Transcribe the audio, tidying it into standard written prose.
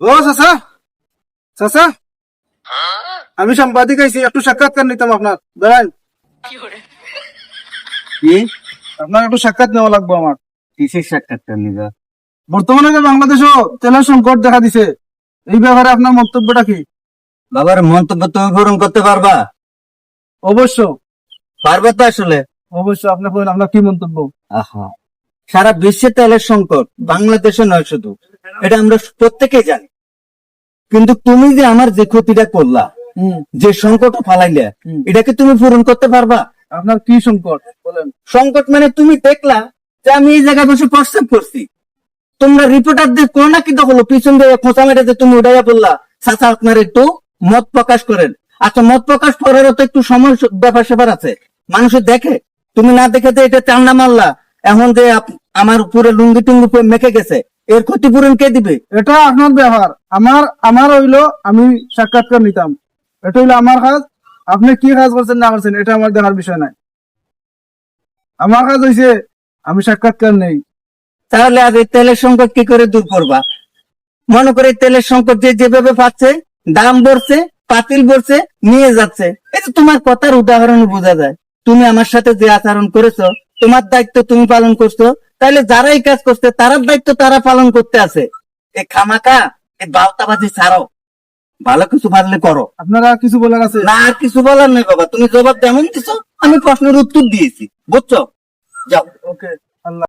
ও চাচা, চাচা, আমি সাংবাদিক আইছি, একটু সাক্ষাৎকার নিতাম আপনার। দাঁড়ান, কি আপনার একটু সাক্ষাৎ নেওয়া লাগবে আমার। কিসের সাক্ষাৎকার নিবা? বর্তমানে যে বাংলাদেশও তেলের সংকট দেখা দিছে, এই ব্যাপারে আপনার মন্তব্যটা কি? বাবার মন্তব্য তুমি পূরণ করতে পারবা? অবশ্য পারবে তো আসলে। অবশ্য, আপনি বলেন আপনার কি মন্তব্য? আহা, সারা বিশ্বে তেলের সংকট, বাংলাদেশে নয় শুধু, এটা আমরা প্রত্যেকেই জানি। কিন্তু তুমি যে আমার যে ক্ষতিটা করলা, যে সংকট ফালাইলে, এটাকে তুমি পূরণ করতে পারবা? আপনার কি সংকট বলেন? সংকট মানে তুমি দেখলা যে আমি এই জায়গায় বসে প্রস্তাব করছি, তোমরা রিপোর্টারদের কোনো না কিন্তু হলো পিছন দিয়ে খোঁচা মেটাতে তুমি উঠাইয়া বললা চাচা আপনার একটু মত প্রকাশ করেন। আচ্ছা, মত প্রকাশ করারও তো একটু সময় ব্যাপার স্যাপার আছে, মানুষের দেখে। তুমি না দেখে তো এটা চান্না মারলা, এখন যে আমার উপরে লুঙ্গি টুঙ্গি মেখে গেছে, এর ক্ষতিপূরণ কে দিবে? এটা আপনার ব্যাপার, আমার আমার হইলো আমি সাক্ষাৎকার নিতাম, এটা হইলো আমার কাজ। আপনি কি কাজ করছেন না করছেন এটা আমার দেখার বিষয় নাই। আমার কাজ হইছে আমি সাক্ষাৎকার নেই। তাহলে আজ এই তেলের সংকট কি করে দূর করবা? মনে করে তেলের সংকট যে যেভাবে পাচ্ছে, দাম বলছে, পাতিল বলছে, নিয়ে যাচ্ছে, এটা তোমার কথার উদাহরণ বোঝা যায়। তুমি আমার সাথে যে আচরণ করেছো, তোমার দায়িত্ব তুমি পালন করছো, তাহলে যারা এই কাজ করছে তারার দায়িত্ব তারা পালন করতে আছে। এই খামাকা এই বালতাবাজি ছাড়ো, ভালো কিছু পারলে করো। আপনারা কিছু বলার আছে? না, আর কিছু বলার নেই বাবা, তুমি জবাব তেমন দিছো, আমি প্রশ্নের উত্তর দিয়েছি, বুঝছো? যাও। ওকে।